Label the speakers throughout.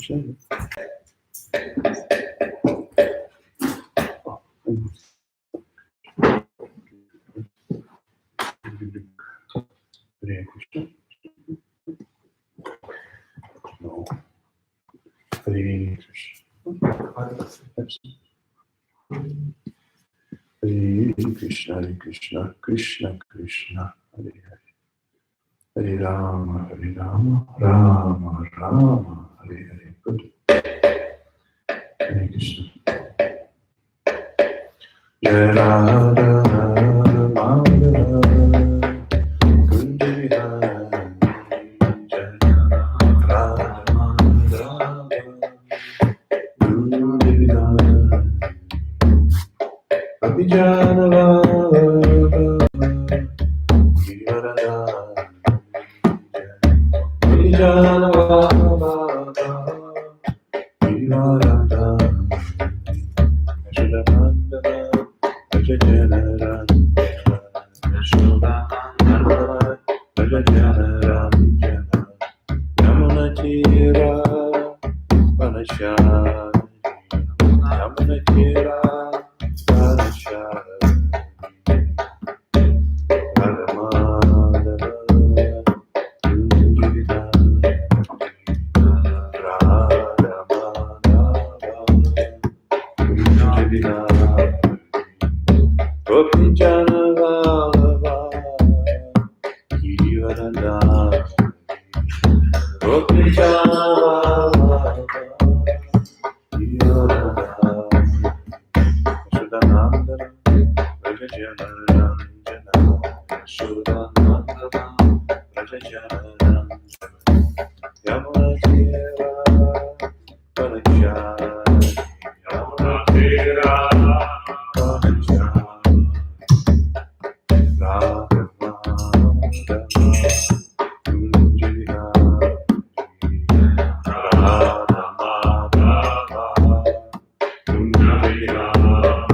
Speaker 1: No. Hare Krishna, Hare Krishna, Krishna Krishna, Hare Hare. Hare Rama, Rama Rama, Hare Hare. Good. Hare Krishna. Jai Radha Madhava Kunja Vihari, Jai Radha Madhava Kunja Vihari, Abhijana Vallabha Giridhara, Abhijana Vallabha Giridhara, Yashodanandana Raja Yashodanandana Raja Yamuna Tira Vanashari, Yamuna Tira Vanashari, Radhamadava Kunjivitari, Radhamadava Kunjivitari, Gopijana Vallabha Giridhara, Gopijana Vallabha Giridhara, Yashodanandana Raja Yashodanandana Raja Yamuna Tira Vanachari, Yamuna Tira Vanachari, Radhamadava Kunjivihari, Radhamadava Kunjivihari,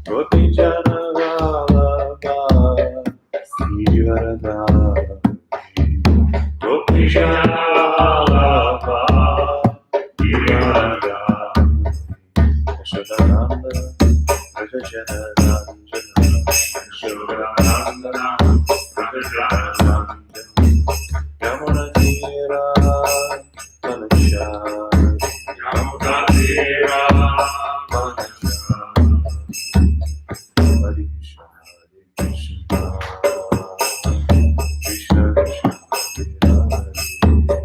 Speaker 1: Gopijana Vallabha Giridhara, Gopijana Vallabha Giridhara, Yashodanandana Raja Yashodanandana Raja Yamuna Tira Vanachari, Yamuna Tira Vanachari. Hare Krishna, Krishna Krishna, Hare Hare,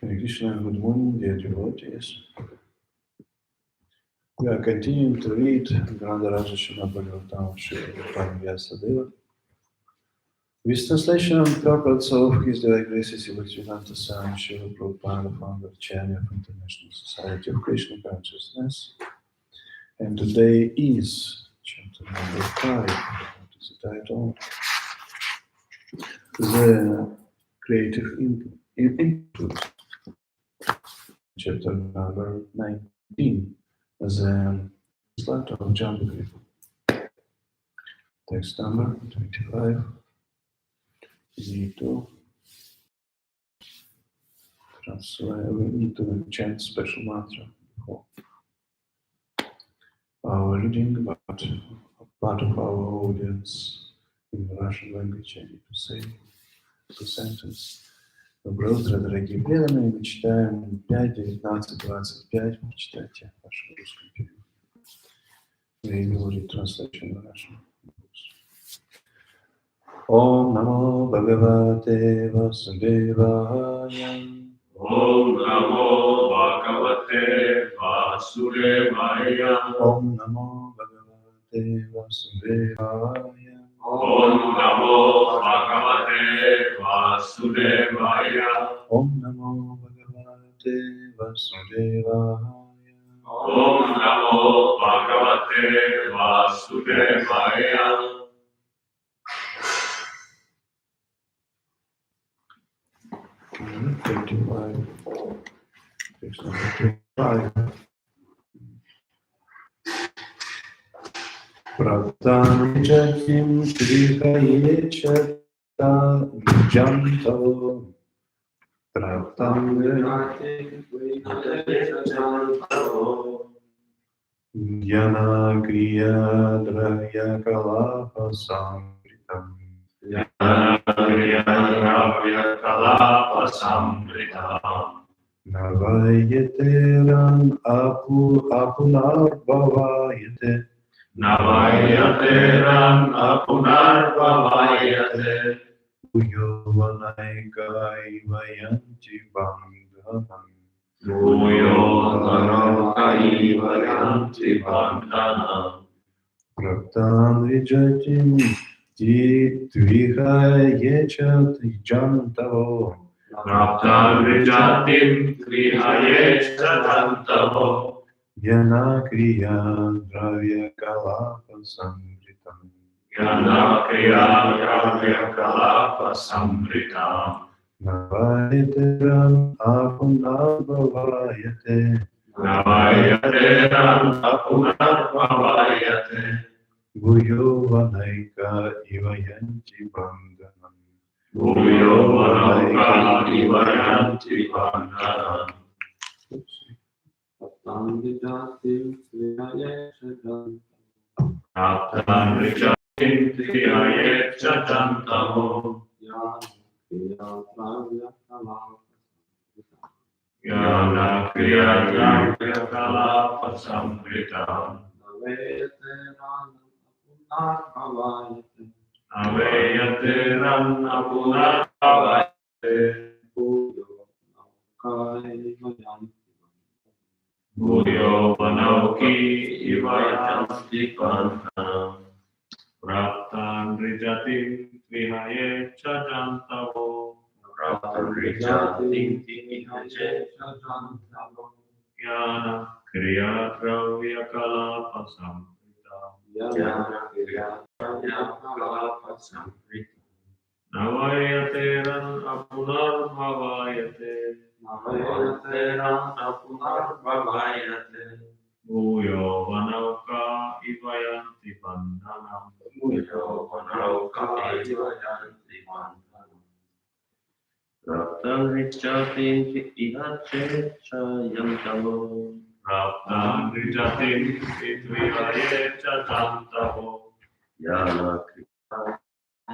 Speaker 2: Hare Krishna, good morning, dear devotees. We are continuing to read Grandaraja Srimad-Bhagavatam Srimad Vyasadeva with translation and purpose of His Divine Graces Bhaktivedanta Swami Srila Prabhupada, founder chairman of International Society of Krishna Consciousness. And today is chapter number 5. What is the title? The Creative Input. Chapter number 19. The start of Jambudvipa. Text number 25. We need to translate, we need to chant special mantra before our reading, but part of our audience in the Russian language I need to say two sentences. Доброе утро, дорогие преданные. Мы читаем 5, 19, 25. Читайте в вашем русском переводе. We will read translation in Russian. Om Namo Bhagavate Vasudevaya.
Speaker 1: Om Namo Bhagavate Vasudevaya.
Speaker 2: Om Namo Bhagavate Vasudevaya.
Speaker 1: Om Namo Bhagavate Vasudevaya.
Speaker 2: Om Namo Bhagavate Vasudevaya.
Speaker 1: Om Namo Bhagavate Vasudevaya.
Speaker 2: Praptam jatim trihaye chata janto. Praptam jatim trihaye janto. Jnana kriya dravya kalapa samritam.
Speaker 1: Jnana kriya dravya kalapa samritam.
Speaker 2: Navayeteran apunar bhavayate.
Speaker 1: Navayateran apunar bhavayate.
Speaker 2: Uyovanaika ivayanti bandhanam.
Speaker 1: Uyovanaika ivayanti bandhanam.
Speaker 2: Praptam vijatim tvihayechat jantavo.
Speaker 1: Praptam vijatim tvihayechat jantavo.
Speaker 2: Jnana kriya dravya kalapa samritam.
Speaker 1: Jnana kriya dravya kalapa samritam.
Speaker 2: Navayeteran apunar bhavayate.
Speaker 1: Navayateran apunar bhavayate.
Speaker 2: Uyovanaika ivayanti bandhanam.
Speaker 1: Uyovanaika ivayanti bandhanam.
Speaker 3: Praptam vijatim
Speaker 1: tvihayechat jantavo. Jnana kriya dravya kalapa samritam. Navayateran apunar bhavayate. Uyovanauki ivayanti bandhanam. Praptam vijatim tvihayechat jantavo. Praptam vijatim tvihayechat jantavo. Jnana kriya dravya kalapa samritam. Navayateran apunar bhavayate. Uyovanauka ivayanti bandhanam.
Speaker 3: Praptam vijatim tvihayechat jantavo.
Speaker 1: Praptam vijatim tvihayechat jantavo.
Speaker 3: Jnana kriya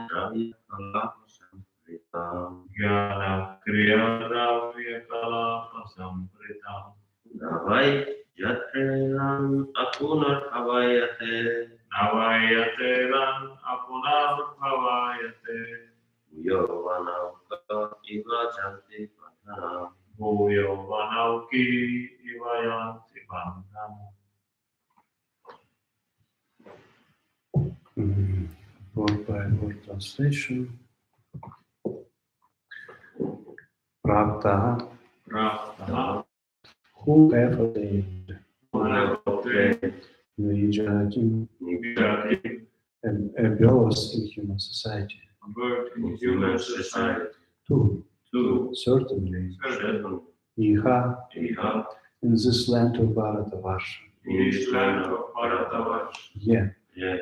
Speaker 3: dravya kalapa samritam.
Speaker 1: Jnana kriya dravya kalapa samritam.
Speaker 3: Navayateran apunar bhavayate.
Speaker 1: Navayateran apunar bhavayate.
Speaker 3: Uyovanauka ivayanti bandhanam.
Speaker 1: Bhuyo Vanauki Ivayanti Bandham.
Speaker 2: Word by word translation. Prapta,
Speaker 1: Prapta,
Speaker 2: who have attained
Speaker 1: who have obtained
Speaker 2: Vijati,
Speaker 1: Vijati,
Speaker 2: a birth in human society.
Speaker 1: birth in human society.
Speaker 2: Two,
Speaker 1: Two,
Speaker 2: certainly,
Speaker 1: certainly,
Speaker 2: Iha,
Speaker 1: Iha,
Speaker 2: in this land of Bharatavarsha.
Speaker 1: in this land of Bharatavarsha.
Speaker 2: Yeah,
Speaker 3: Yeah.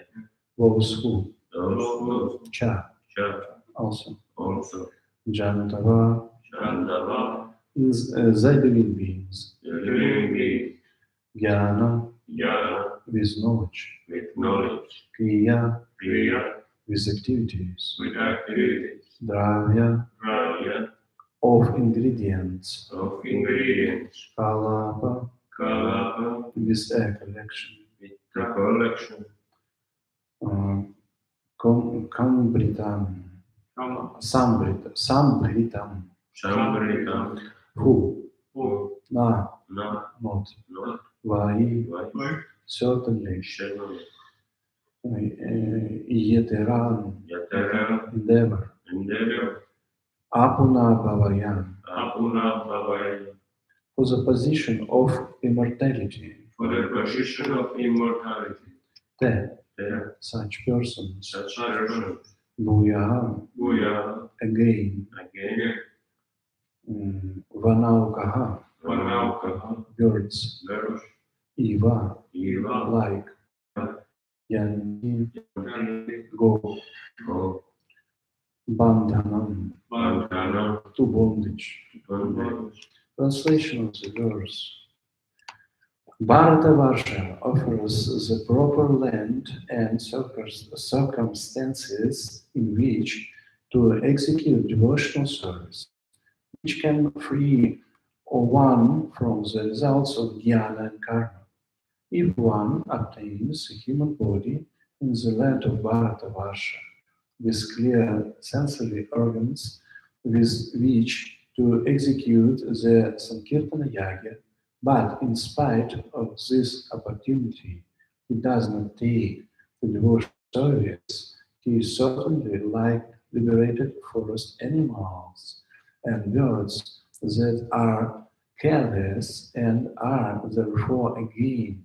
Speaker 2: those who,
Speaker 1: Those who,
Speaker 2: Cha,
Speaker 3: Cha.
Speaker 2: also,
Speaker 3: Also.
Speaker 2: Jantava,
Speaker 3: Chandava.
Speaker 2: the living beings.
Speaker 3: The living being.
Speaker 2: Jnana,
Speaker 3: Jnana.
Speaker 2: with knowledge.
Speaker 3: With knowledge.
Speaker 2: Kriya,
Speaker 3: Kriya.
Speaker 2: with activities.
Speaker 3: With activities.
Speaker 2: Dravya,
Speaker 3: Dravya.
Speaker 2: of ingredients.
Speaker 3: Of ingredients.
Speaker 2: Kalapa,
Speaker 3: Kalapa.
Speaker 2: with a collection.
Speaker 3: With the collection.
Speaker 2: Kambritam, Sambhritam,
Speaker 3: Sambhritam.
Speaker 2: who,
Speaker 1: who,
Speaker 2: na,
Speaker 3: Not.
Speaker 2: not,
Speaker 3: Not.
Speaker 2: vai,
Speaker 3: Why?
Speaker 2: certainly,
Speaker 3: Shalom.
Speaker 2: yeteran,
Speaker 3: Yatara.
Speaker 2: endeavor,
Speaker 3: Endeavor.
Speaker 2: apuna bhavayan,
Speaker 3: Apuna Bhavaya.
Speaker 2: for the position of immortality,
Speaker 3: For the position of immortality.
Speaker 2: te,
Speaker 3: There.
Speaker 2: such persons,
Speaker 3: Such person.
Speaker 2: bhuya,
Speaker 3: Bhuya.
Speaker 2: again,
Speaker 3: Again.
Speaker 2: vanaukaha,
Speaker 3: Vanaukaha.
Speaker 2: birds,
Speaker 3: Girls.
Speaker 2: iva,
Speaker 3: Eva.
Speaker 2: like, yanti,
Speaker 3: Yanti.
Speaker 2: go,
Speaker 3: Go.
Speaker 2: bandhanam,
Speaker 3: Bandhana.
Speaker 2: to bondage.
Speaker 3: Bondage.
Speaker 2: Translation of the verse. Bharatavarsha offers the proper land and circumstances in which to execute devotional service, which can free one from the results of jnana and karma. If one obtains a human body in the land of Bharatavarsha with clear sensory organs with which to execute the Sankirtana Yagya, but in spite of this opportunity, he does not take the devotional service, he is certainly like liberated forest animals and birds that are careless and are therefore again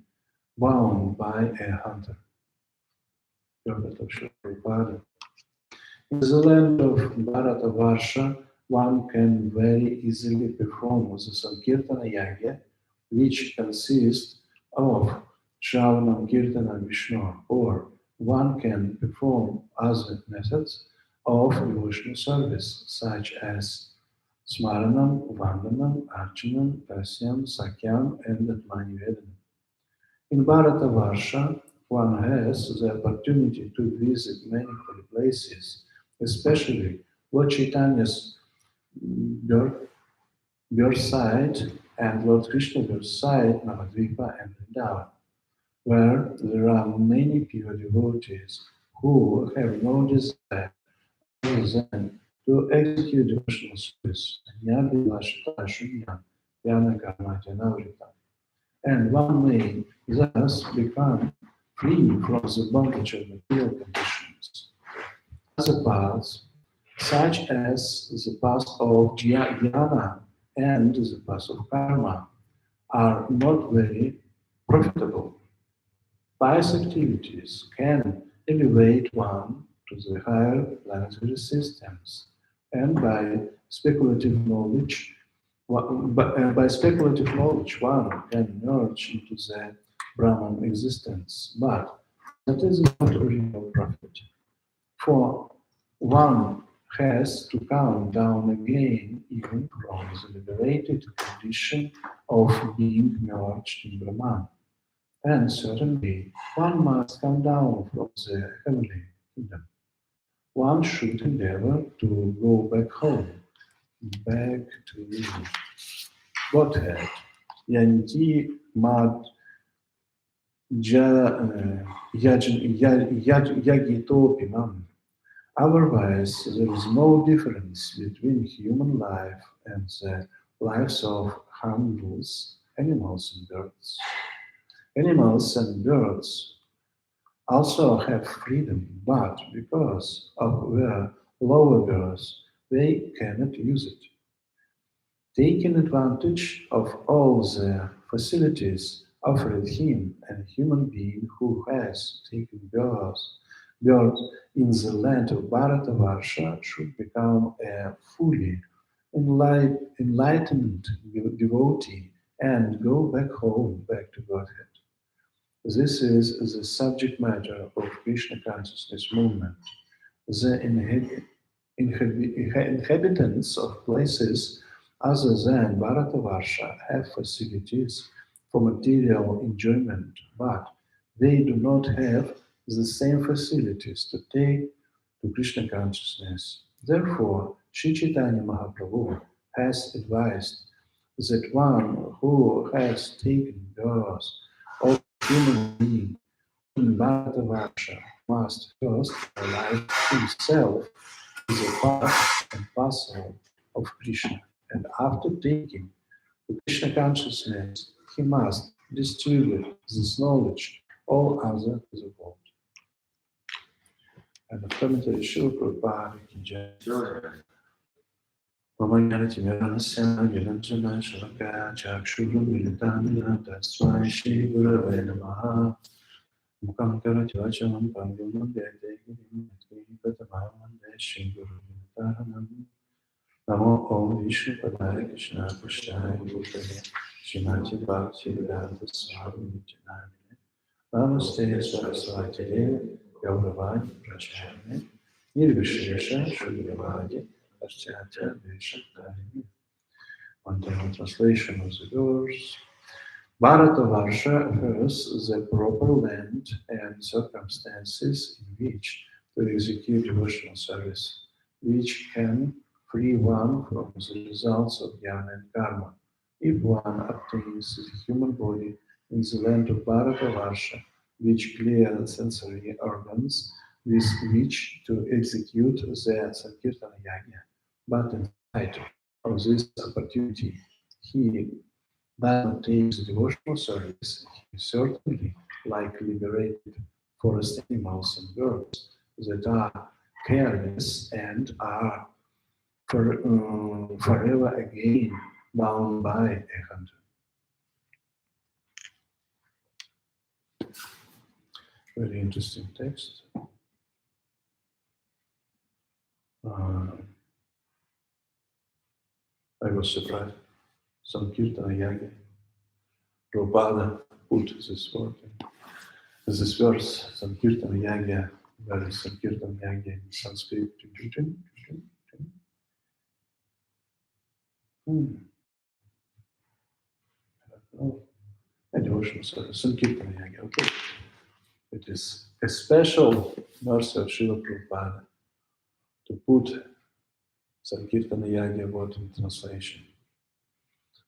Speaker 2: bound by a hunter. In the land of Bharatavarsha, one can very easily perform the Sankirtana Yagya, which consists of Shravanam Kirtana Vishnu, or one can perform other methods of devotional service, such as Smaranam, Vandanam, Archanam, Prasyam, Sakyam, and Atmani Vedanam. In Bharatavarsha, one has the opportunity to visit many holy places, especially Lord Chaitanya's birthsite and Lord Krishna's birthsite, Navadvipa and Vrindavan, where there are many pure devotees who have no desire other than to execute devotional service, and one may thus become free from the bondage of material conditions. Other paths, such as the path of jnana and the path of karma, are not very profitable. Pious activities can elevate one to the higher planetary systems, and by speculative knowledge, one can merge into the Brahman existence, but that is not real profit. For one has to come down again even from the liberated condition of being merged in Brahman. And certainly one must come down from the heavenly kingdom. One should endeavor to go back home, back to Godhead, Yanti Mad Yagitopinam. Otherwise, there is no difference between human life and the lives of harmless animals and birds. Animals and birds also have freedom, but because of their lower birth, they cannot use it. Taking advantage of all the facilities offered him, and a human being who has taken birth in the land of Bharatavarsha should become a fully enlightened devotee and go back home, back to Godhead. This is the subject matter of Krishna consciousness movement. The inhabitants of places other than Bharatavarsha have facilities for material enjoyment, but they do not have the same facilities to take to Krishna consciousness. Therefore, Sri Chaitanya Mahaprabhu has advised that one who has taken birth of human being in Bharatavarsha must first realize himself as a part and parcel of Krishna, and after taking the Krishna consciousness, he must distribute this knowledge all other to the world. And the commentary Srila Prabhupada ki jai. Mamayanatimirasya Viranjana Shalaka Chakshuru Militamina Tasvai Shri Gurave Namaha Mukam Karati Vachalam Pangumam Dede Giri Patamahamande Shri Guru Militaranam Namo Om Vishnu Padaya Krishna Pushaya Bhutale Srimati Bhakti Vedanta Swami Nityanamine Namaste Saraswati Devi Gauravani Pracharine Nirvishesha Shuddhavadi Paschatya Veshantarini. One time translation of the verse. Bharatavarsha refers the proper land and circumstances in which to execute devotional service, which can free one from the results of jnana and karma. If one obtains the human body in the land of Bharatavarsha, which clear sensory organs with which to execute the Sankirtana Yajna, but in spite of this opportunity, he does not take the devotional service, he is certainly like liberated forest animals and birds that are careless and are forever again bound by a hunter. Very interesting text. I was surprised. Sankirtana Yagi. Prabhupada put this word in this verse, Sankirtana Yagi, where is Sankirtana Yagi in Sanskrit? Oh, a devotional service, Sankirtana Yagi, okay. It is a special mercy of Srila Prabhupada to put Sankirtana Yagi word in translation.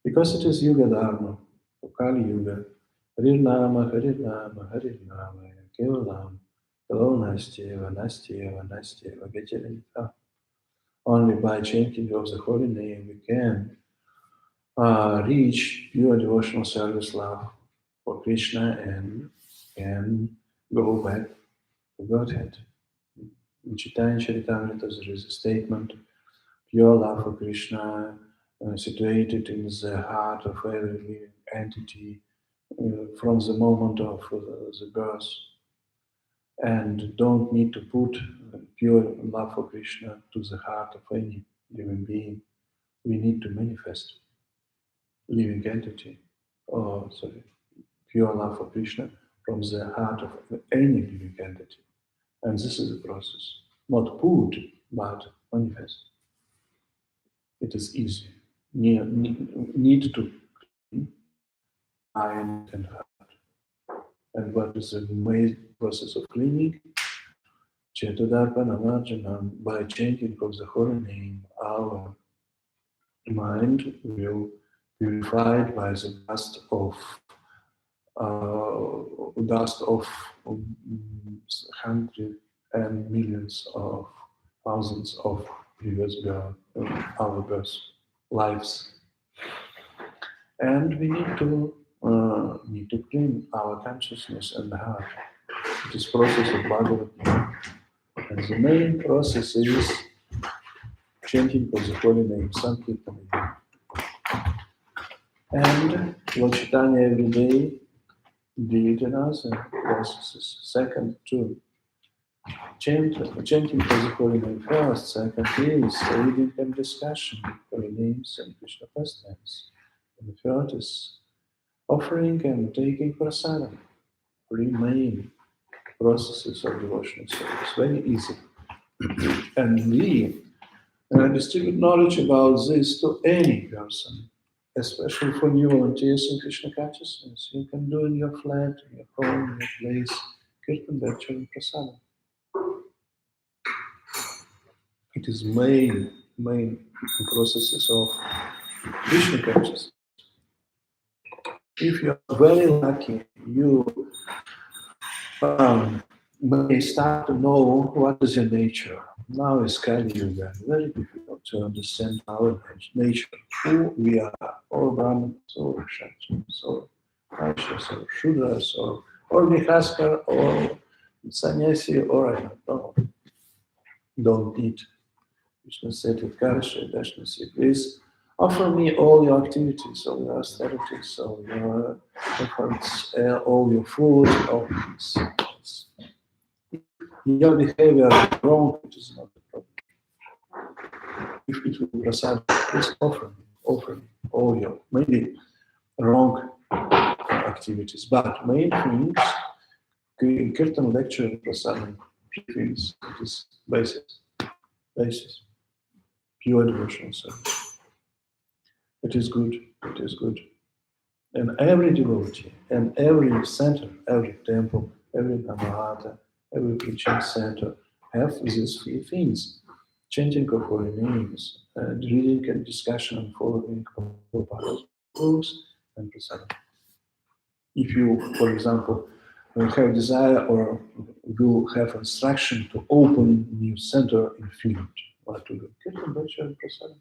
Speaker 2: Because it is Yuga Dharma, for Kali Yuga, Harinama, Harinama, Harinama, Kevalam, Kalo Nastyeva, Nastyeva, Nastyeva, Getiranita. Only by chanting of the holy name we can reach pure devotional service love for Krishna and can go back to Godhead. In Chaitanya Charitamrita there is a statement, pure love for Krishna situated in the heart of every living entity from the moment of the birth, and don't need to put pure love for Krishna to the heart of any living being. We need to manifest living entity, pure love for Krishna from the heart of any living entity. And this is the process. Not put, but manifest. It is easy. Need to clean mind and heart. And what is the main process of cleaning? Chetadarpanamarjanam, by chanting of the holy name, our mind will be purified by the dust of hundreds and millions of thousands of previous our birth lives. And we need to clean our consciousness and heart. It is process of Bhagavatam. And the main process is chanting of the holy name, Sankirtan. And Lord Chaitanya every day did another processes. Second, to chanting of the holy name first. Second is reading and discussion of holy names and Krishna pastimes. And the third is offering and taking prasadam. Three main processes of devotional service. Very easy. And we distribute knowledge about this to any person, especially for new volunteers in Krishna consciousness. You can do in your flat, in your home, in your place, Kirtan, lecture, and prasadam. It is main processes of Krishna consciousness. If you are very lucky, you may start to know what is your nature. Now is Kali Yuga, very difficult to understand our nature, who we are, or Brahmins, or Kshatriyas, or Vaishyas, or Shudras, or Vihaskar, or Sannyasi, or I don't know. Don't need. Krishna said to Karsha, Dashnasi, please offer me all your activities, all your austerities, all your efforts, all your food, all things. Your behavior is wrong, it is not a problem. If it will be prasad, please offer me all your maybe wrong activities. But main things, Kirtan lecture, prasad, things, it is basis, pure devotional service. It is good, it is good. And every devotee, and every center, every temple, every Dhammarata, every preaching center have these three things: chanting of holy names, reading and discussion and following Prabhupada's books, and prasadam. If you, for example, have desire or will have instruction to open new center in field, what to do? Kirtan, lecture, and prasadam.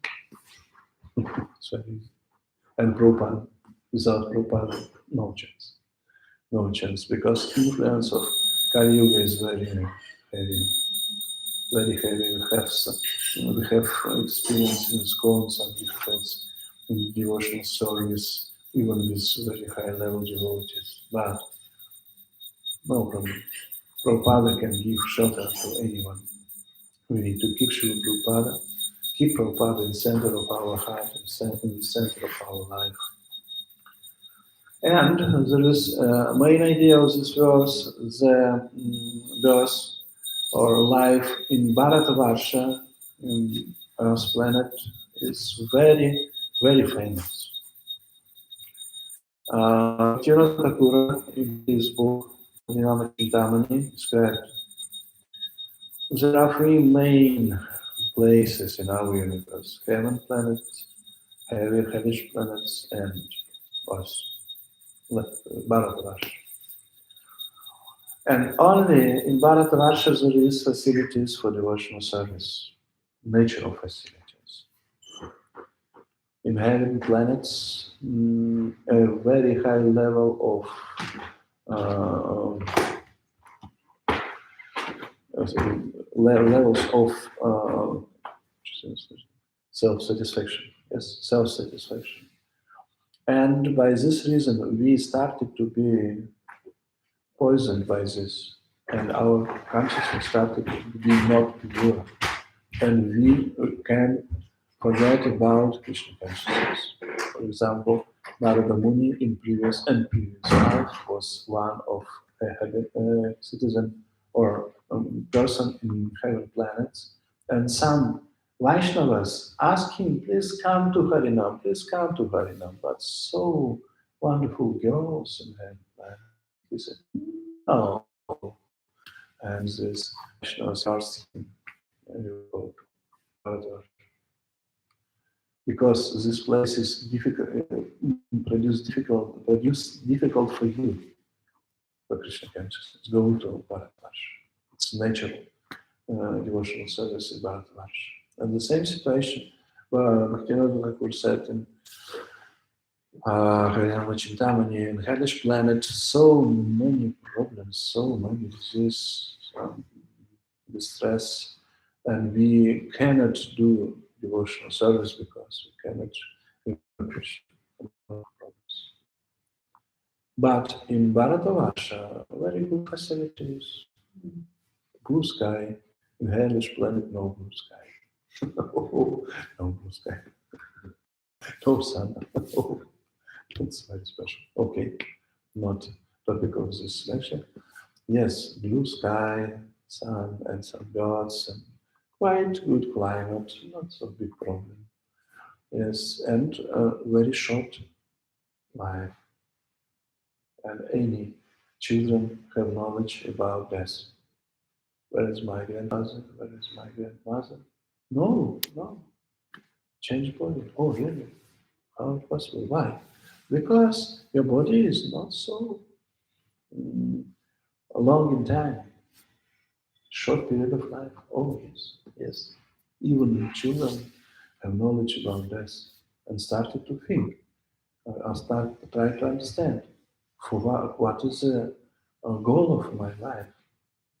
Speaker 2: It's very easy. And Prabhupada, without Prabhupada, no chance. No chance, because influence of Kali Yuga is very heavy. Very heavy. We have experience in school some difficulties in devotional service, even with very high level devotees. But no problem. Prabhupada can give shelter to anyone. We need to keep Srila Prabhupada, keep Prabhupada in the center of our heart, in the center of our life. And there is main idea of this verse, the verse or life in Bharatavarsha, in Earth's planet, is very, very famous. Bhaktivinoda Thakur, in his book, Nirvana Chintamani, described there are three main places in our universe: heaven planets, hellish planets, and us. Bharatavarsha. And only in Bharatavarsha there is facilities for devotional service, natural facilities. In heaven planets, a very high level of levels of self-satisfaction. Yes, self-satisfaction. And by this reason, we started to be poisoned by this, and our consciousness started to be not pure, and we can forget about Krishna consciousness. For example, Narada Muni in previous life was one of a citizen or person in heaven planets, and some Vaishnavas asked him, please come to Harinam, please come to Harinam. But so wonderful girls in heaven planet. He said, no. And this Vaishnavas asked him, because this place is difficult, produce difficult for you, for Krishna consciousness. Go to Bharatavarsha. It's natural devotional service in Bharatavarsha. And the same situation Bhaktivinoda Thakur said in Harinama Chintamani, in hellish planet, so many problems, so many diseases, distress, and we cannot do devotional service because we cannot accomplish problems. But in Bharatavarsha, very good facilities, blue sky, in hellish planet, no blue sky. No blue sky. No sun. Oh, it's very special. Okay, not topic of this lecture. Yes, blue sky, sun, and some gods, and quite good climate, not so big problem. Yes, and very short life. And any children have knowledge about death. Where is my grandfather? Where is my grandmother? No, no. Change body. Oh, really? How possible? Why? Because your body is not so long in time. Short period of life. Oh, yes, yes. Even children have knowledge about death and started to think. Start to try to understand for what is the goal of my life.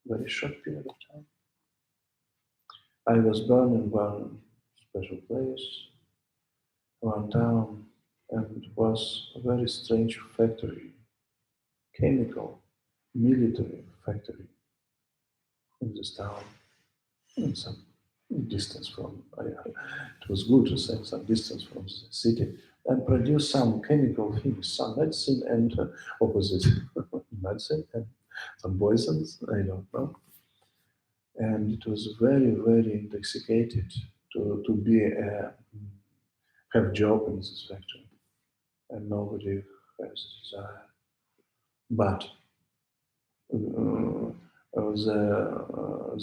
Speaker 2: Very short period of time. I was born in one special place, one town, and it was a very strange factory, chemical, military factory in this town, in some distance from, it was good to say some distance from the city, and produce some chemical things, some medicine and opposite medicine and some poisons, I don't know. And it was very, very intoxicated to be have job in this factory, and nobody has desire. But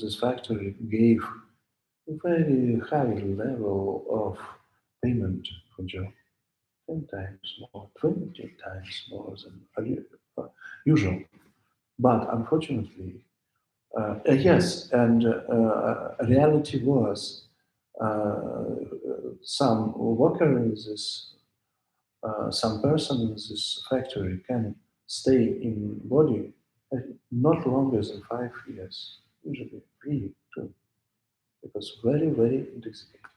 Speaker 2: this factory gave a very high level of payment for job, 10 times more, 20 times more than usual. But unfortunately, yes, and reality was some worker in this, some person in this factory can stay in body not longer than 5 years, usually 3, 2, because very, very intoxicated,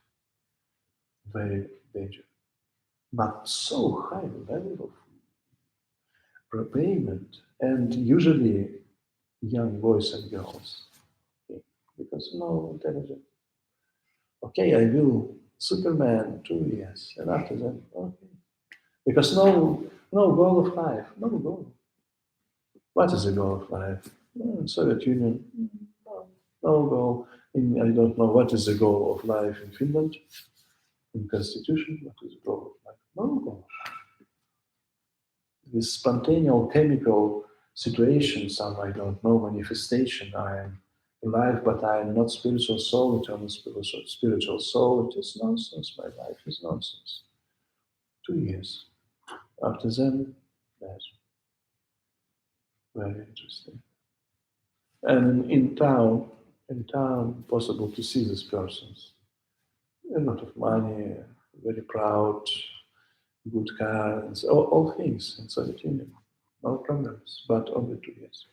Speaker 2: very dangerous. But so high level of repayment, and usually young boys and girls, okay, because no intelligent. Okay, I will Superman 2 years, and after that, okay, because no goal of life, no goal. What is the goal of life? Soviet Union, no goal. I don't know what is the goal of life in Finland, in Constitution. What is the goal of life? No goal. This spontaneous chemical situation, some I don't know manifestation. I am alive, but I am not spiritual soul. Eternal spiritual soul. It is nonsense. My life is nonsense. 2 years. After them, yes, very interesting. And in town, possible to see these persons. A lot of money, very proud, good car, and all things in Soviet Union. No problems, but only 2 years.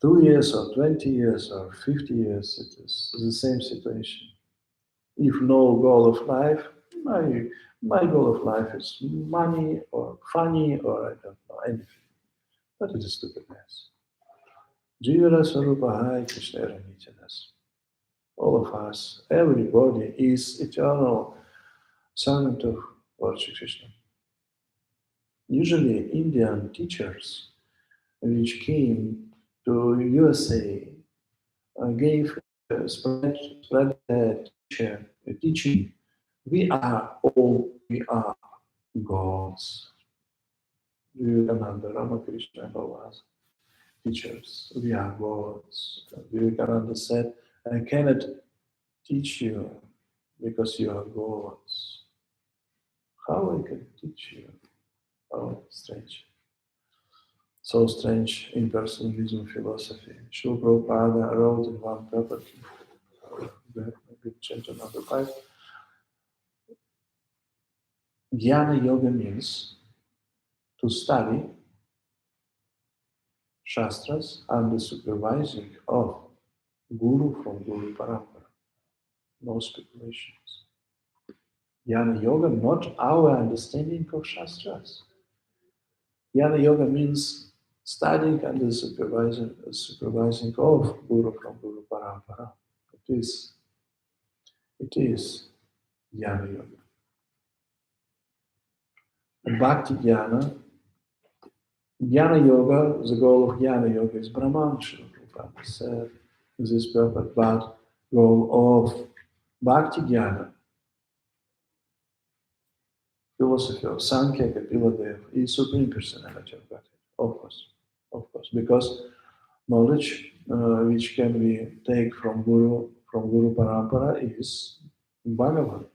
Speaker 2: 2 years or 20 years or 50 years, it is the same situation. If no goal of life, my goal of life is money or funny or I don't know anything. But it is stupidness. Jivara Sarupahai Krishna Nityanas. All of us, everybody is eternal servant of Lord Shri Krishna. Usually Indian teachers which came to USA gave spread teaching. We are gods. Vivekananda, Ramakrishna, and all us teachers. We are gods. Vivekananda said, I cannot teach you because you are gods. How I can teach you? Oh, strange. So strange impersonalism philosophy. Srila Prabhupada wrote in one property. big chapter number 5. Jnana Yoga means to study Shastras under supervising of Guru from Guru Parampara. No speculations. Jnana Yoga, not our understanding of Shastras. Jnana Yoga means studying under supervising of Guru from Guru Parampara. It is Jnana Yoga. And Bhakti Jnana, Jnana Yoga, the goal of Jnana Yoga is Brahman, Srila Prabhupada said in this purport, but goal of Bhakti Jnana, philosophy of Sankhya, Kapila is Supreme Personality of Godhead, of course, because knowledge which can be taken from Guru Parampara is Bhagavan,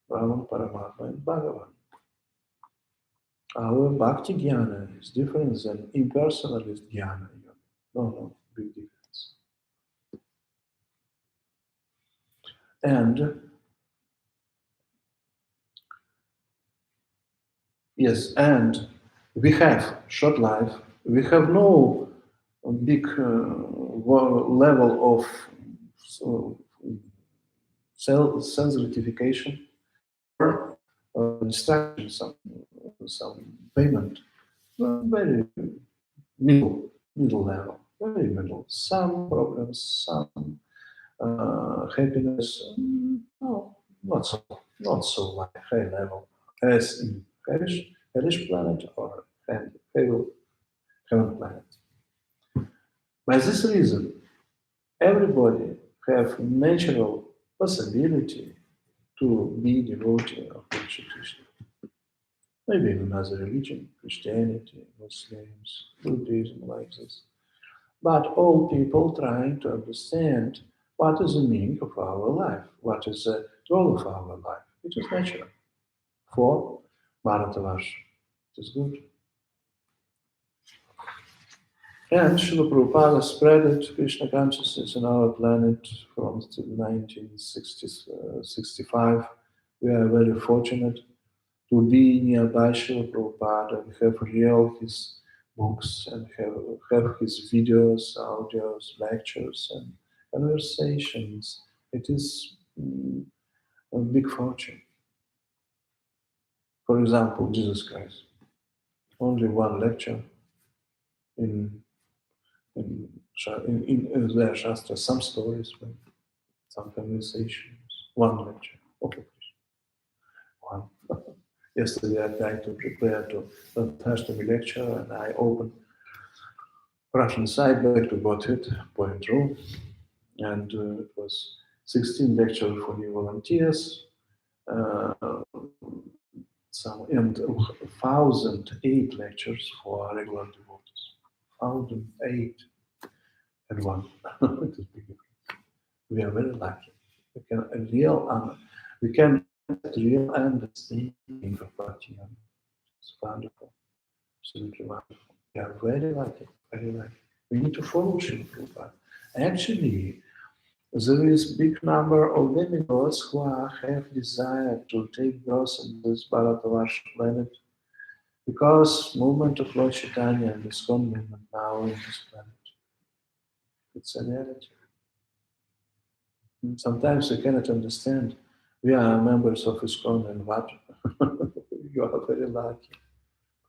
Speaker 2: Brahman, Paramatma, and Bhagavan. Our Bhakti Jnana is different than impersonalist Jnana. No, big difference. And yes, and we have short life. We have no big level of sense gratification or distraction, some payment. Very middle level, very middle. Some problems, some happiness. No, not so high level as in hellish planet or heaven planet. By this reason, everybody have natural possibility to be devotee of Lord Krishna. Maybe in another religion, Christianity, Muslims, Buddhism, like this. But all people trying to understand what is the meaning of our life, what is the goal of our life. It is natural for Bharatavarsha. It is good. And Srila Prabhupada spread Krishna consciousness on our planet from 1965. We are very fortunate to be nearby Srila Prabhupada and have read his books and have his videos, audios, lectures, and conversations. It is a big fortune. For example, Jesus Christ. Only one lecture in their Shastra, some stories, some conversations, one lecture. Okay. One. Yesterday I tried to prepare to Ashtami lecture and I opened Russian side back to Godhead, point room, and it was 16 lectures for new volunteers, and 1,008 lectures for regular devotees. 1,008 and one. It is big. We are very lucky. We can get real understanding of Bhakti. It's wonderful, absolutely wonderful. We are very lucky, very lucky. We need to follow Srila Prabhupada. Actually, there is big number of demigods who have desire to take birth in this Bharatavarsha planet because movement of Lord Chaitanya and ISKCON movement now in this planet. It's a reality. And sometimes we cannot understand. We are members of ISKCON and what? You are very lucky.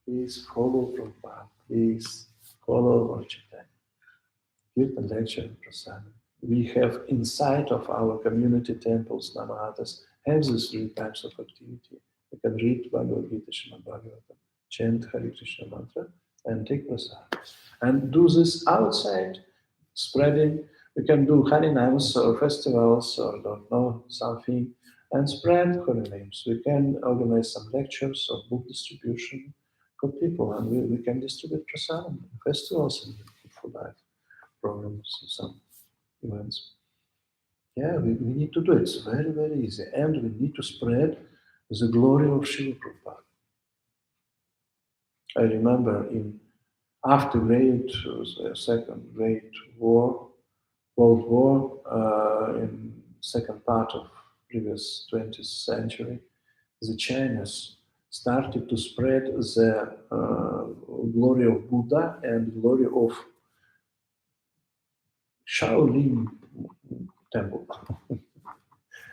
Speaker 2: Please follow Prabhupada. Please follow Lord Chaitanya. Give the lecture and prasadam. We have inside of our community temples, Namahatas, have these 3 types of activity. We can read Bhagavad Gita, Srimad-Bhagavatam, chant Hare Krishna mantra, and take prasadam. And do this outside, spreading. We can do Harinams or festivals or don't know something, and spread Harinames. We can organize some lectures or book distribution for people, and we can distribute prasadam, festivals and for life programs, some events. Yeah, we need to do it. It's very, very easy. And we need to spread the glory of Srila Prabhupada. I remember after Second Great War, World War, in second part of previous 20th century, the Chinese started to spread the glory of Buddha and glory of Shaolin temple.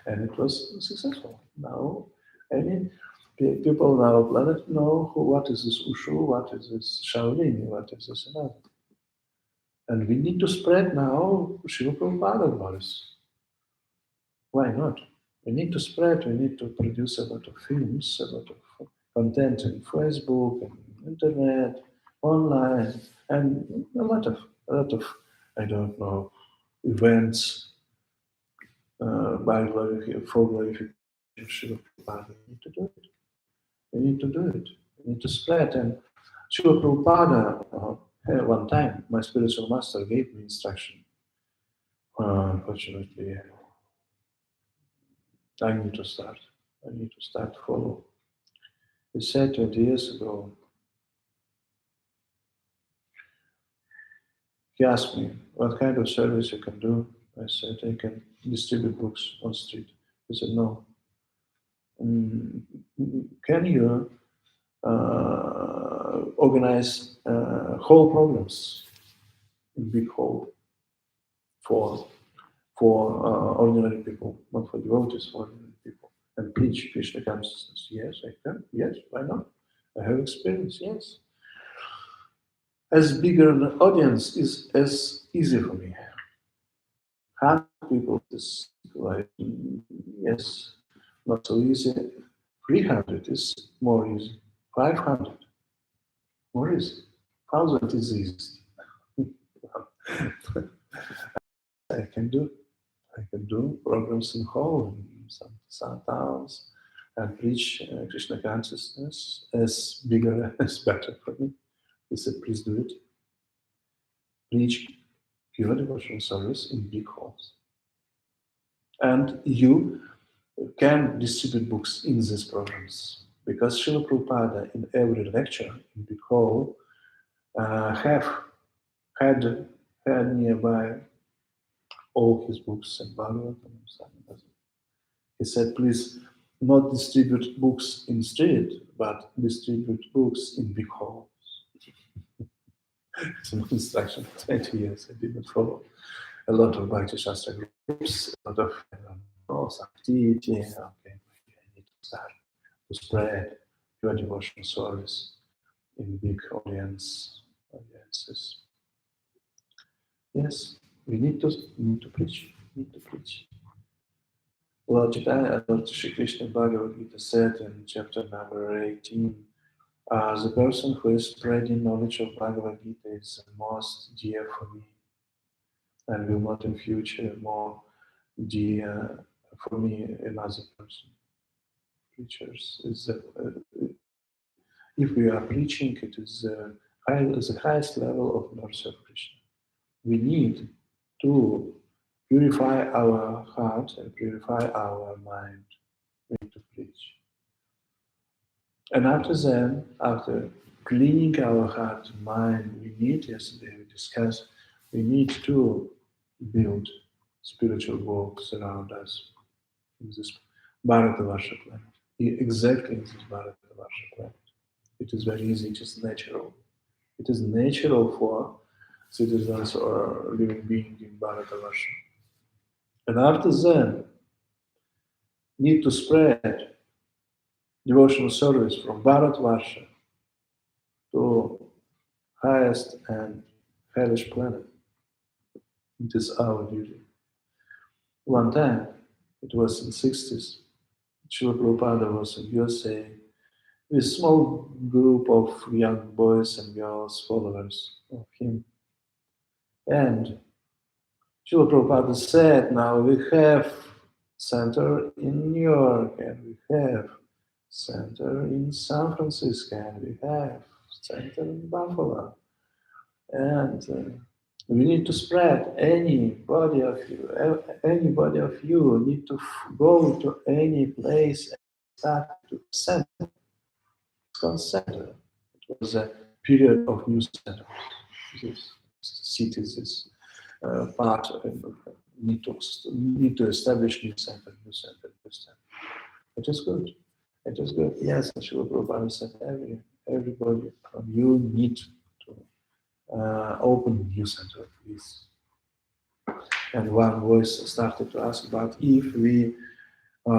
Speaker 2: And it was successful. Now, any people on our planet know what is this Wushu, what is this Shaolin, what is this another. And we need to spread now Srila Prabhupada advice. Why not? We need to spread, we need to produce a lot of films, a lot of content in Facebook and internet, online, and a lot of, I don't know, events by for glorification of Srila Prabhupada. We need to do it. We need to do it. We need to spread. And Srila Prabhupada, one time, my spiritual master gave me instruction. Unfortunately, I need to start. I need to start to follow. He said 20 years ago, he asked me, what kind of service you can do? I said, I can distribute books on street. He said, no. Can you organize whole programs in big hall for ordinary people, not for devotees, for ordinary people, and preach Krishna consciousness? Yes, I can. Yes, why not? I have experience. Yes. As bigger an audience is as easy for me. 100 people is like, yes, not so easy. 300 is more easy. 500 more easy. 1,000 is easy. I can do programs in hall in some towns and preach Krishna consciousness. As bigger as better for me. He said, please do it. Preach pure devotional service in big halls. And you can distribute books in these programs. Because Srila Prabhupada in every lecture in big hall had nearby all his books and Bhagavatam and something. He said, please not distribute books in street, but distribute books in big halls. It's an instruction for 20 years. I didn't follow a lot of Bhakti Shastra groups, a lot of activity. Okay, I need to start to spread pure devotional service in big audiences. Yes, we need to preach. We need to preach. Lord Shri Krishna Bhagavad Gita said in chapter number 18, the person who is spreading knowledge of Bhagavad Gita is the most dear for me, and will not in future more dear for me another person. Preachers is if we are preaching, it is the highest level of mercy of Krishna. We need to purify our heart and purify our mind. We need to preach. And after cleaning our heart and mind, we need, yesterday we discussed, we need to build spiritual walks around us in this Bharatavarsha planet. Exactly in this Bharatavarsha planet. It is very easy, it is natural. It is natural for citizens or living beings in Bharatavarsha. And after that, need to spread devotional service from Bharatavarsha to highest and hellish planet. It is our duty. One time, it was in the 60s, Srila Prabhupada was in USA with a small group of young boys and girls, followers of him. And Srila Prabhupada said, now we have center in New York, and we have center in San Francisco, and we have center in Buffalo. And we need to spread anybody of you need to go to any place and start to center. It's called center. It was a period of new centers. This city, this part, need to establish new center. It is good. It is good. Yes, Srila Prabhupada said everybody from you need to open new center, please. And one voice started to ask about if we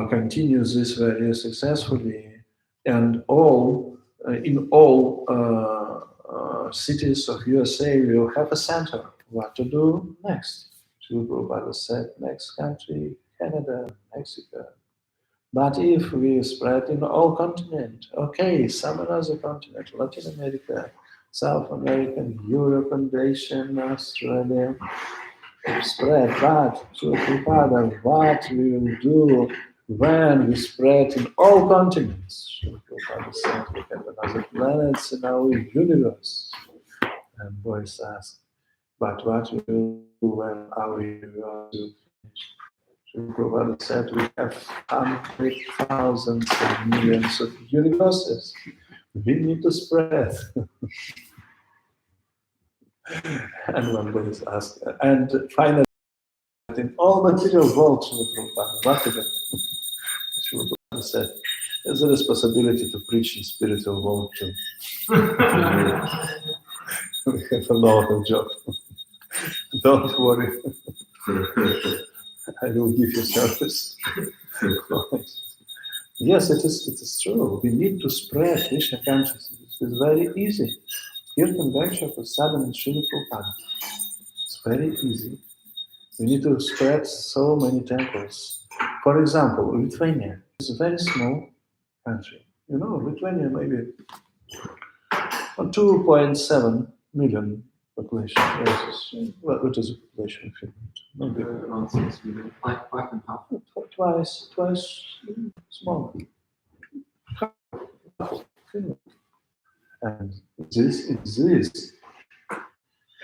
Speaker 2: continue this very successfully, and in all cities of USA we will have a center. What to do next? Srila Prabhupada said, next country, Canada, Mexico. But if we spread in all continent, okay, some other continent, Latin America, South America, Europe, and Asia, Australia, spread, but Prabhupada, what we will do when we spread in all continents? Prabhupada said we have another planets in our universe. And boys asked, but what we will do when our universe will finish? Prabhupada said we have 100,000 and millions of universes. We need to spread. And one boy asked, and finally, in all material world, what is it? Prabhupada said, there's a responsibility to preach in spiritual world too. We have a lot of job. Don't worry. I will give you service. Yes, it is true. We need to spread Krishna consciousness. It's very easy. Kirtan Vaishya for Sadhana and Srila Prabhupada. It's very easy. We need to spread so many temples. For example, Lithuania is a very small country. You know, Lithuania maybe 2.7 million population. What is the population of Finland? Maybe
Speaker 3: Around 6 million, 5.5.
Speaker 2: twice smaller. Finland. And this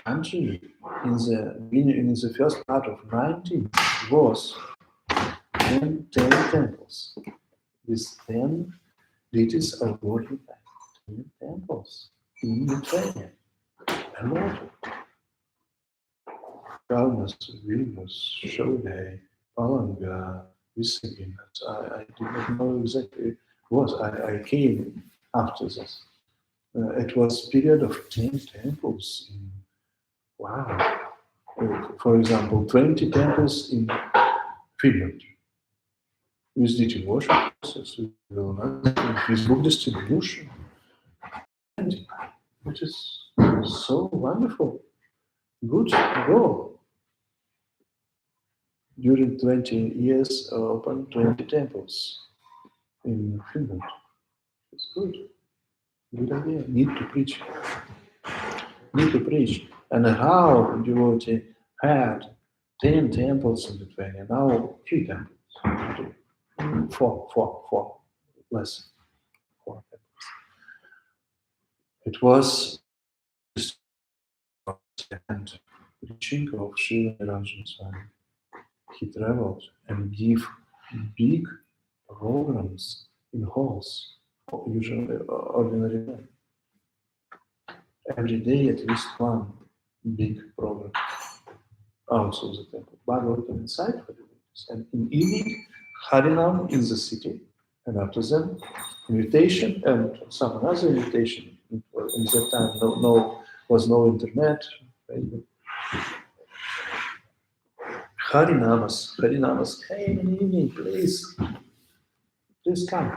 Speaker 2: country in the first part of 19 was 10 temples. These 10 deities are working at 10 temples in Lithuania. A lot of Kaunas, Vilnius, Šiauliai, Palanga, Visaginas. I do not know exactly what. I came after this. It was period of 10 temples. Wow. For example, 20 temples in Finland. With devotion, with book distribution. Which is so wonderful. Good goal. During 20 years, opened 20 temples in Finland. It's good. Good idea. Need to preach. And how devotee had 10 temples in Lithuania, now 3 temples. 4 less. 4 temples. It was and preaching of Srila Niranjana Swami. He traveled and gave big programs in halls, usually ordinary men. Every day at least one big program outside the temple. Bhagavatam inside for the devotees. And in evening, Harinam in the city, and after that, invitation and some other invitation. In that time, was no internet. Harinamas came in the evening, please come.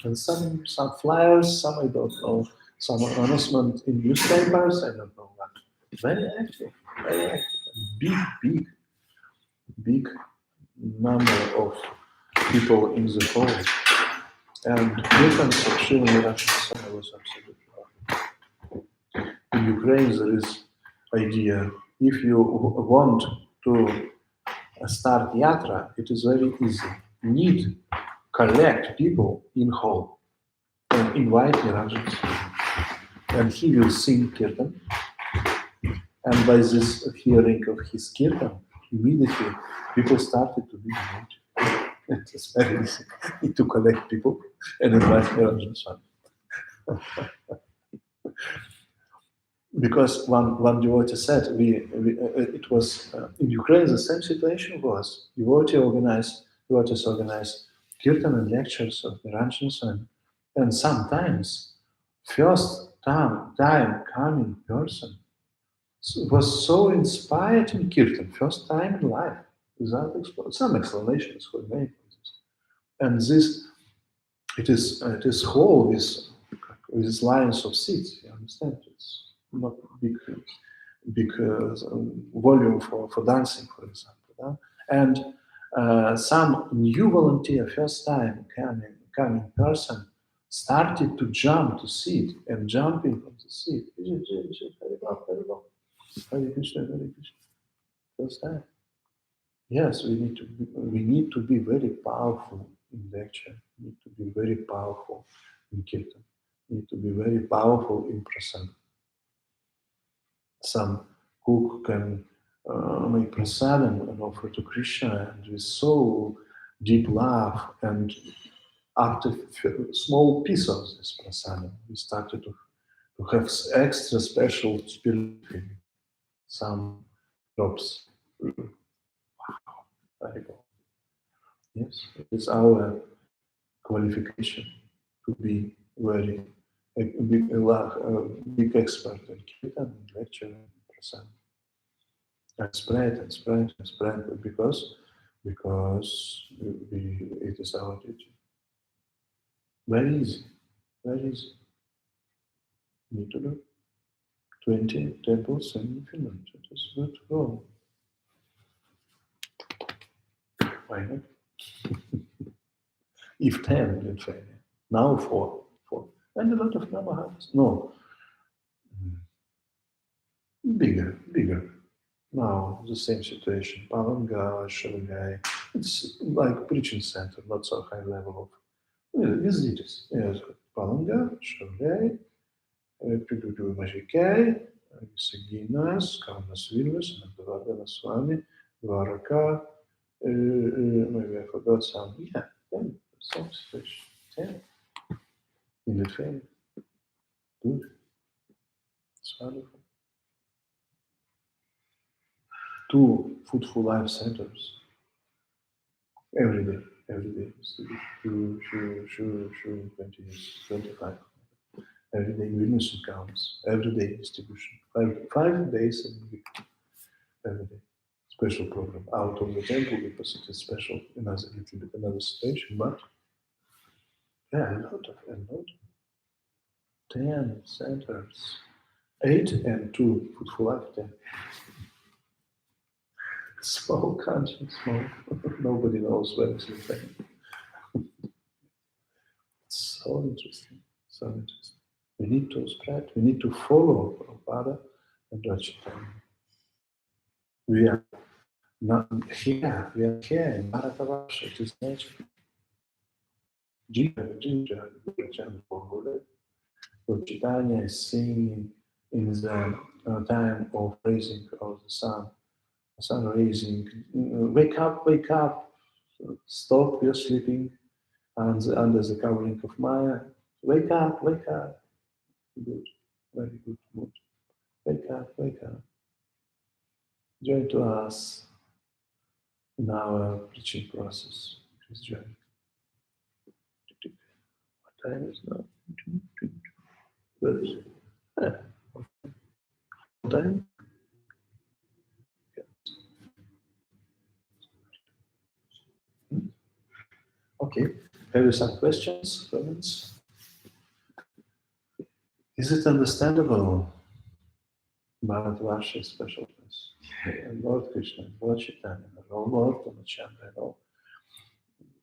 Speaker 2: And some flyers, some I don't know, some announcement in newspapers, I don't know what. Very active. Big number of people in the hall. And difference of Srila Niranjana Swami was absolutely right. In Ukraine, there is idea, if you want to start yatra, it is very easy. You need collect people in hall and invite Niranjana Swami. And he will sing kirtan. And by this hearing of his kirtan, immediately people started to be devoted. It is very easy to collect people and invite Niranjana Swami. because one devotee said it was in Ukraine the same situation was devotees organized kirtan and lectures of Niranjana and sometimes first time coming person was so inspired in kirtan first time in life without some explanations for many things. And this it is whole with lines of seeds. You understand? It's not big volume for dancing, for example. And some new volunteer, first time coming person, started to jump to seat and jumping from the seat. Very well. Hare Krishna, Hare Krishna. First time. Yes, we need to be very powerful in lecture. We need to be very powerful in kirtan. We need to be very powerful in prasad. Some cook can make prasad and offer to Krishna, and with so deep love. And after small piece of this prasad, we started to have extra special spirit feeling. Some drops. Very good. Yes, it's our qualification to be very big expert in kirtan, lecture, and prasad. And spread because it is our duty. Very easy. Need to do 20 temples in Finland. It is good to go. Why not? If 10 in Lithuania, now 4. And a lot of Namaharas. No. Bigger. Now the same situation. Palanga, Shanghai. It's like preaching center, not so high level of visitors. Yes, Palanga, Shanghai, Mažikai, Visaginas, Kaunas Vilnius, Vardana Swami, Dvaraka. Maybe I forgot some. Yeah, 10. Same situation. 10. In Lithuania. Good. It's wonderful. 2 fruitful life centers. Every day. Two, 20 years, 25. Every day Vilnius counts. Every day distribution. 5 days a week. Every day. Special program. Out of the temple because it is special. Another situation, but yeah, a lot. 10 centers. 8 and 2 fruitful life 10. Small country, small. Nobody knows where it's Lithuania. It's so interesting. We need to spread. We need to follow Prabhupada and Rachitanya. We are not here. We are here in Bharatavarsha. It is nature. Ginger, Rachitanya is singing in the time of raising of the sun. Sun raising. Wake up. Stop your sleeping under the covering of Maya. Wake up. Good. Very good mood. Wake up. Join to us in our preaching process. Please join. What time is now? Where is it? What time? Okay. Have you some questions, comments? Is it understandable? Bharatavarsha is special place. And Lord Krishna, Lord Chaitanya, Lord Ramachandra,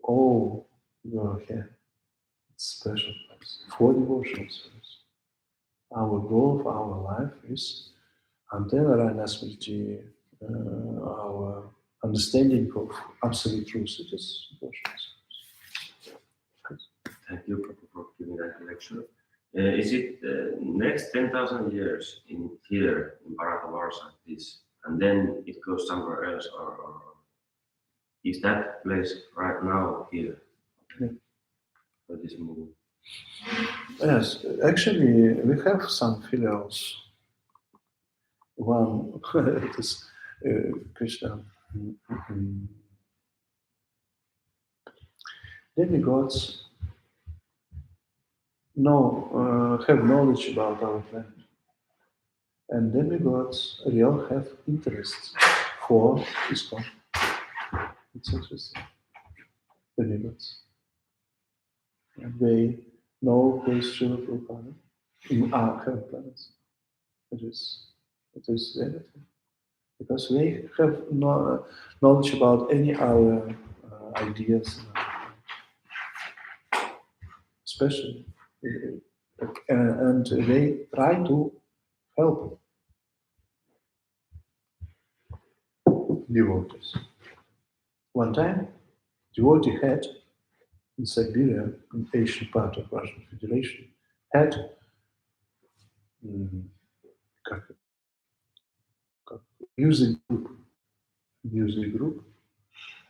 Speaker 2: all you are here. It's special place for devotional service. Our goal of our life is Antenarayana Smriti, our understanding of absolute truth. It is devotional service.
Speaker 4: Thank you for giving that lecture. Is it next 10,000 years in here in Bharatavarsha, this, and then it goes somewhere else, or is that place right now here?
Speaker 2: Yeah.
Speaker 4: For this movie?
Speaker 2: Yes, actually, we have some filials one, it is Krishna. Demigods have knowledge about our planet. And demigods real have interests for ISKCON. It's interesting. Demigods. And they know who is Srila Prabhupada in our current planets. It is everything. Because they have no knowledge about any other ideas, especially. And they try to help devotees. One time, devotee had in Siberia, in Asian part of Russian Federation, had music group,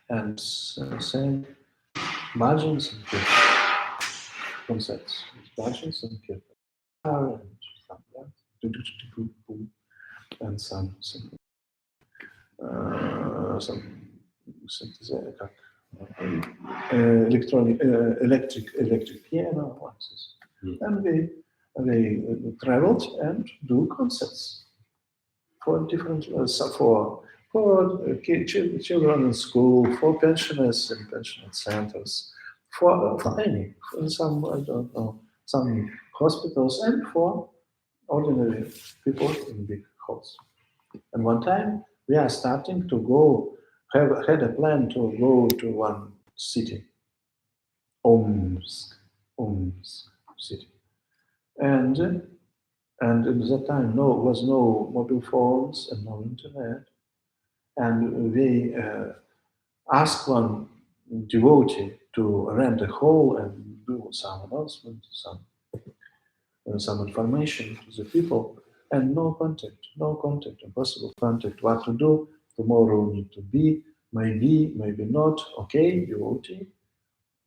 Speaker 2: and sang bhajans and concerts, bhajans and kirtan, and some dance, and some synthesizer, как electric piano, like this. And they traveled and do concerts for different for children in school, for pensioners in pensionate centers, for some I don't know, some hospitals, and for ordinary people in big halls. And one time we are starting to had a plan to go to one city, Omsk city, and at that time was no mobile phones and no internet, and they asked one devotee to rent a hall and do some announcement, some information to the people, and no contact, impossible contact. What to do? Tomorrow need to be, maybe not. Okay, devotee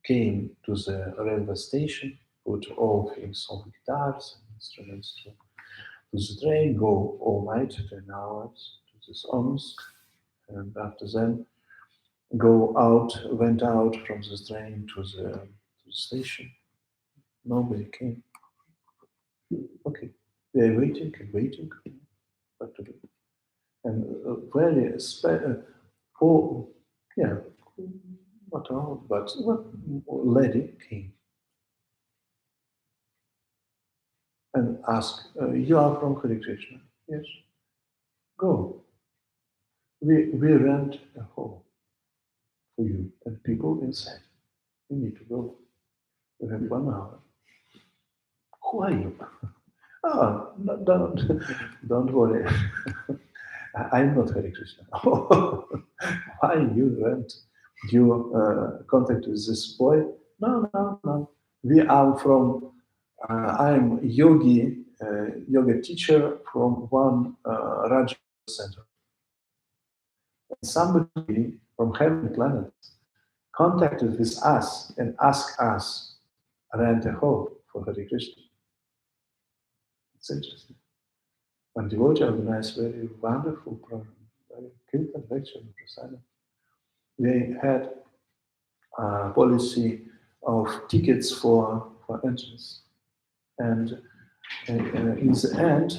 Speaker 2: came to the railway station, put all things on guitars and instruments to the train, go all night, 10 hours to this Omsk, and after then went out from the train to the station. Nobody came. Okay, they're waiting and waiting. What to do? And very not old, but one lady came and asked, "You are from Hare Krishna?" "Yes." "Go. We rent a hall for you and people inside. You need to go. You have 1 hour." "Who are you?" "Oh, no, don't worry. I'm not Hare Krishna." "Why you rent? You contact with this boy?" No. We are from. I'm yoga teacher from one Raja center. And somebody from heaven planet contacted with us and asked us rent a hall for Hare Krishna. It's interesting. And devotee organized very wonderful program, very Kirtan lecture in Prasadam. They had a policy of tickets for entrance. And in the end,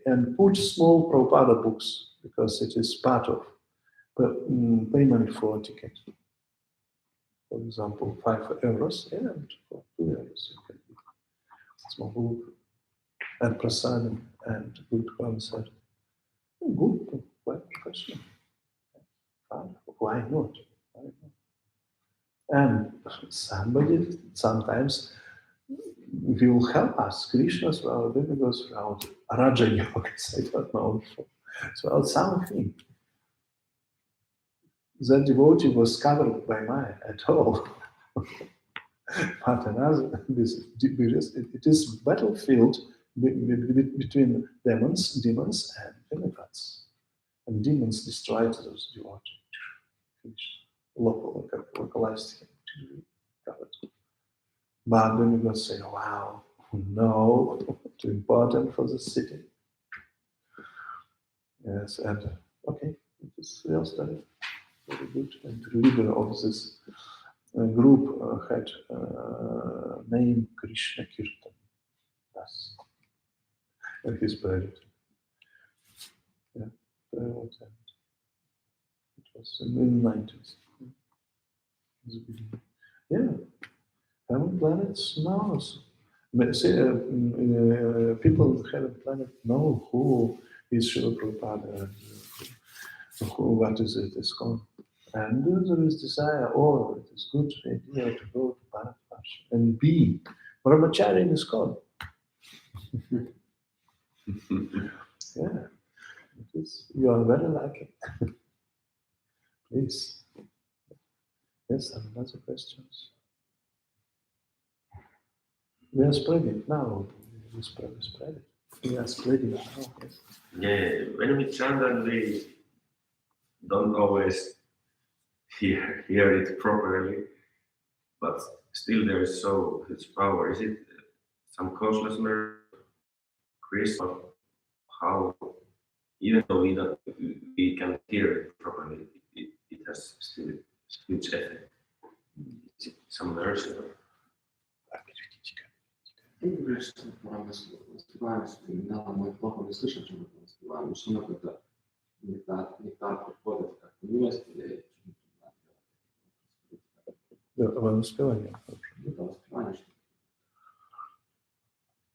Speaker 2: and put small Prabhupada books, because it is part of payment for a ticket. For example, €5, and for €2 you can give a small book, and prasadam, and good concert. Good, quite professional. Why not? And somebody sometimes will help us. Krishna as well, demigods around Raja Yogas, I don't know. So something. That devotee was covered by Maya at all. But another, it is battlefield between demons and demigods. And demons destroyed those devotees. Localized him. But demigods say, "Wow, no, too important for the city." Yes, and okay, it is real study. Very good. And the leader of this group had name Krishna Kirtan. Yes. And he's buried. Yeah, it was in the 90s. Yeah, heaven planets knows. See, people on the heaven planet know who is Srila Prabhupada and what is it is called. And there is desire, oh, it is good idea to go to Bharatvarsha and be brahmachari in this called. Yeah, it is, you are very lucky. Please. Yes, and other questions. We are spreading now. We spread it. We are spreading now. Yes.
Speaker 4: Yeah, when we chant and we don't always hear it properly, but still there is so much power. Is it some causeless miracle, Chris, or how, even though we can hear it properly, it has still huge effect? Is it some mercy?
Speaker 3: Говоришь, что мы воспеваем, что иногда мы плохо не слышим, что мы воспеваем, что мы как-то нектар приходит, как милость или
Speaker 2: Воспевание.
Speaker 3: это воспевание, что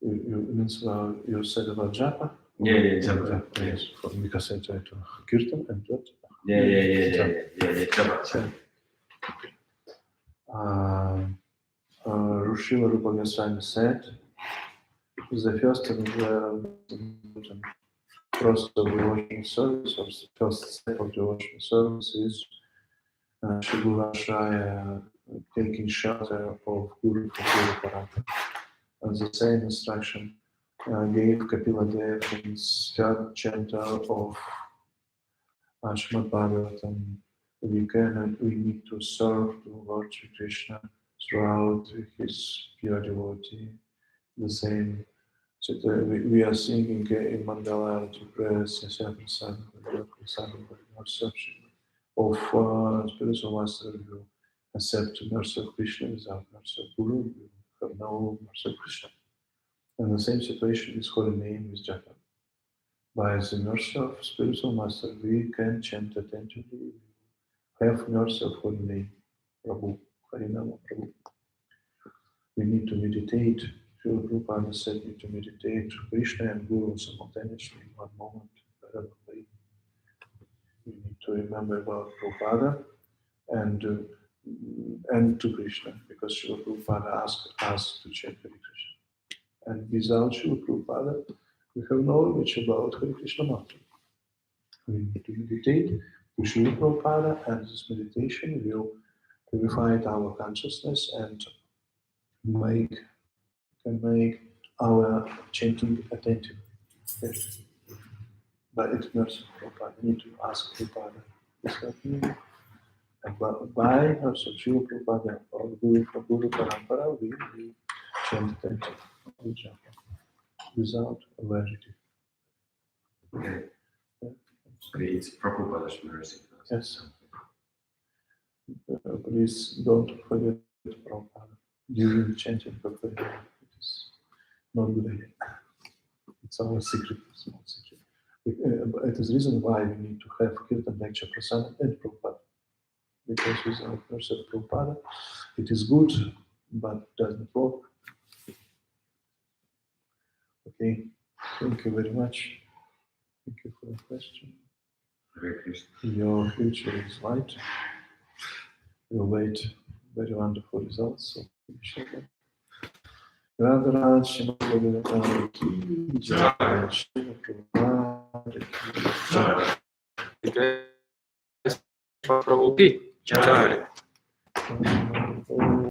Speaker 2: Means you said about japa?
Speaker 4: Yeah, japa.
Speaker 2: Yes, because I tried to kirtan and what?
Speaker 4: Yeah, japa.
Speaker 2: Srila Rupa Goswami said, the first and the process of devotional service, or the first step of devotional service is Shigurashaya taking shelter of Guru for Guru Paraka. And the same instruction gave Kapila Dev in his third chapter of Srimad-Bhagavatam. We need to serve the Lord Sri Krishna throughout his pure devotee. The same, so we are singing in Mandala to praise Prasad of spiritual master. You accept the mercy of Krishna without mercy of Guru. You have no mercy of Krishna. And the same situation is holy name with japa. By the mercy of spiritual master, we can chant attentively. Have mercy of holy name, Prabhu, Harinama Prabhu. We need to meditate. Srila Prabhupada said we need to meditate to Krishna and Guru simultaneously in one moment. We need to remember about Prabhupada and to Krishna, because Srila Prabhupada asked us to chant Hare Krishna. And without Srila Prabhupada, we have no knowledge about Hare Krishna mantra. We need to meditate to Srila Prabhupada, and this meditation will purify our consciousness and can make our chanting attentive. Yes. By its mercy, Prabhupada, we need to ask Prabhupada, is happening? And by mercy of Srila Prabhupada or Guru Parampara, we will chant attentive without aversion.
Speaker 4: Okay. It's Prabhupada's mercy.
Speaker 2: Yes. Please don't forget Prabhupada during chanting Prabhupada. It is not good idea. It's our secret, small secret. It is the reason why we need to have Kirtan lecture Prasanna and Prabhupada. Because without mercy of Prabhupada, it is good, but doesn't work. Okay, thank you very much. Thank you for the question. Your future is light. You'll wait very wonderful results. So Radha Srimad-Bhagavatam ki jai, Srila Prabhupada ki jai.
Speaker 1: Prabhu ki jai.